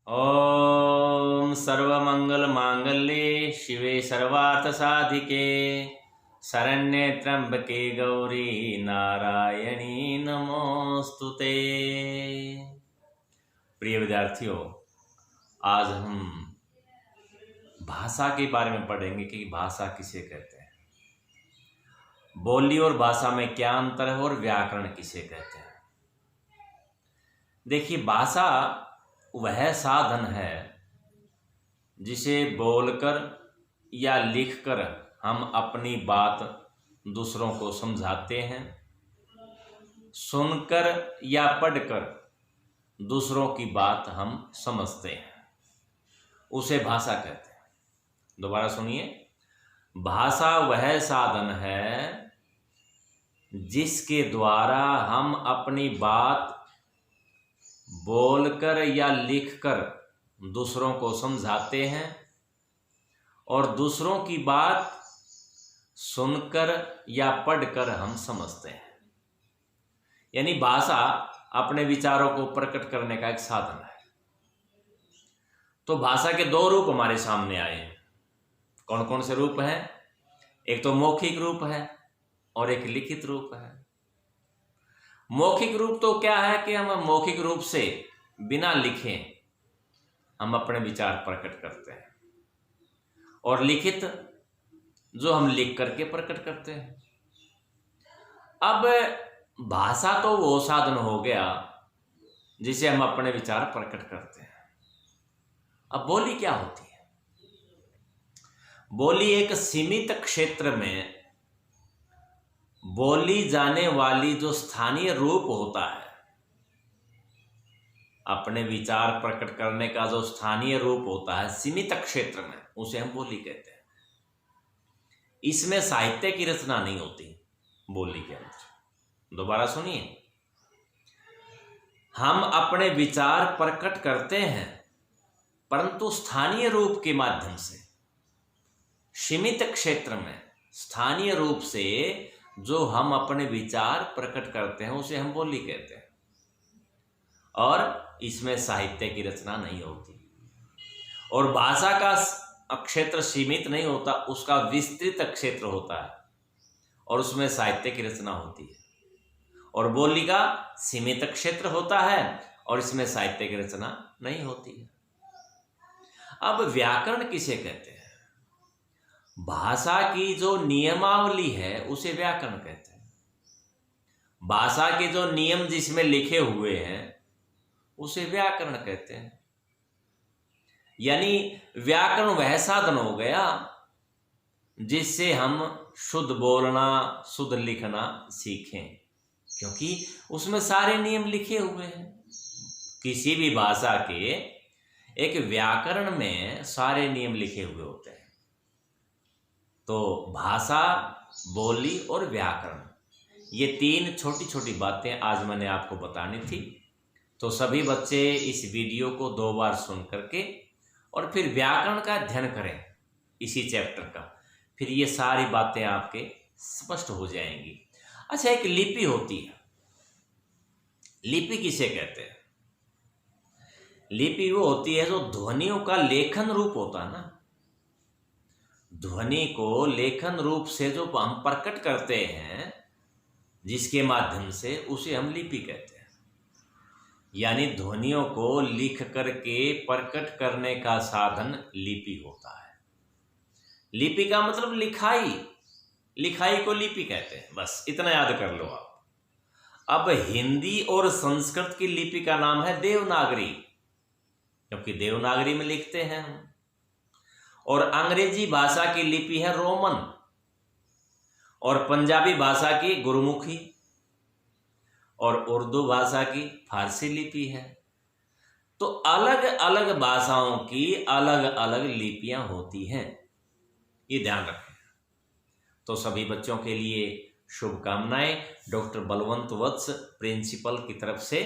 ओम सर्वमंगल मांगल्ये शिवे सर्वार्थ साधिके शरण्ये त्र्यंबके गौरी नारायणी नमोस्तुते। प्रिय विद्यार्थियों, आज हम भाषा के बारे में पढ़ेंगे कि भाषा किसे कहते हैं, बोली और भाषा में क्या अंतर है और व्याकरण किसे कहते हैं। देखिए, भाषा वह साधन है जिसे बोलकर या लिखकर हम अपनी बात दूसरों को समझाते हैं, सुनकर या पढ़कर दूसरों की बात हम समझते हैं, उसे भाषा कहते हैं। दोबारा सुनिए, भाषा वह साधन है जिसके द्वारा हम अपनी बात बोलकर या लिखकर दूसरों को समझाते हैं और दूसरों की बात सुनकर या पढ़कर हम समझते हैं। यानी भाषा अपने विचारों को प्रकट करने का एक साधन है। तो भाषा के दो रूप हमारे सामने आए हैं। कौन कौन से रूप हैं? एक तो मौखिक रूप है और एक लिखित रूप है। मौखिक रूप तो क्या है कि हम मौखिक रूप से बिना लिखे हम अपने विचार प्रकट करते हैं, और लिखित जो हम लिख करके प्रकट करते हैं। अब भाषा तो वो साधन हो गया जिसे हम अपने विचार प्रकट करते हैं। अब बोली क्या होती है? बोली एक सीमित क्षेत्र में बोली जाने वाली जो स्थानीय रूप होता है, अपने विचार प्रकट करने का जो स्थानीय रूप होता है सीमित क्षेत्र में, उसे हम बोली कहते हैं। इसमें साहित्य की रचना नहीं होती बोली के अंदर। दोबारा सुनिए, हम अपने विचार प्रकट करते हैं परंतु स्थानीय रूप के माध्यम से, सीमित क्षेत्र में स्थानीय रूप से जो हम अपने विचार प्रकट करते हैं उसे हम बोली कहते हैं, और इसमें साहित्य की रचना नहीं होती। और भाषा का क्षेत्र सीमित नहीं होता, उसका विस्तृत क्षेत्र होता है और उसमें साहित्य की रचना होती है। और बोली का सीमित क्षेत्र होता है और इसमें साहित्य की रचना नहीं होती है। अब व्याकरण किसे कहते हैं? भाषा की जो नियमावली है उसे व्याकरण कहते हैं। भाषा के जो नियम जिसमें लिखे हुए हैं उसे व्याकरण कहते हैं। यानी व्याकरण वह साधन हो गया जिससे हम शुद्ध बोलना, शुद्ध लिखना सीखें, क्योंकि उसमें सारे नियम लिखे हुए हैं। किसी भी भाषा के एक व्याकरण में सारे नियम लिखे हुए होते हैं। तो भाषा, बोली और व्याकरण, ये तीन छोटी छोटी बातें आज मैंने आपको बतानी थी। तो सभी बच्चे इस वीडियो को 2 बार सुन करके और फिर व्याकरण का अध्ययन करें इसी चैप्टर का, फिर ये सारी बातें आपके स्पष्ट हो जाएंगी। अच्छा, एक लिपि होती है। लिपि किसे कहते हैं? लिपि वो होती है जो ध्वनियों का लेखन रूप होता है ना। ध्वनि को लेखन रूप से जो हम प्रकट करते हैं, जिसके माध्यम से, उसे हम लिपि कहते हैं। यानी ध्वनियों को लिख करके प्रकट करने का साधन लिपि होता है। लिपि का मतलब लिखाई, लिखाई को लिपि कहते हैं। बस इतना याद कर लो आप। अब हिंदी और संस्कृत की लिपि का नाम है देवनागरी, क्योंकि देवनागरी में लिखते हैं हम। और अंग्रेजी भाषा की लिपि है रोमन, और पंजाबी भाषा की गुरमुखी, और उर्दू भाषा की फारसी लिपि है। तो अलग अलग भाषाओं की अलग अलग लिपियां होती हैं, ये ध्यान रखें। तो सभी बच्चों के लिए शुभकामनाएं। डॉक्टर बलवंत वत्स प्रिंसिपल की तरफ से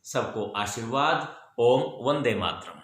सबको आशीर्वाद। ओम वंदे मातरम।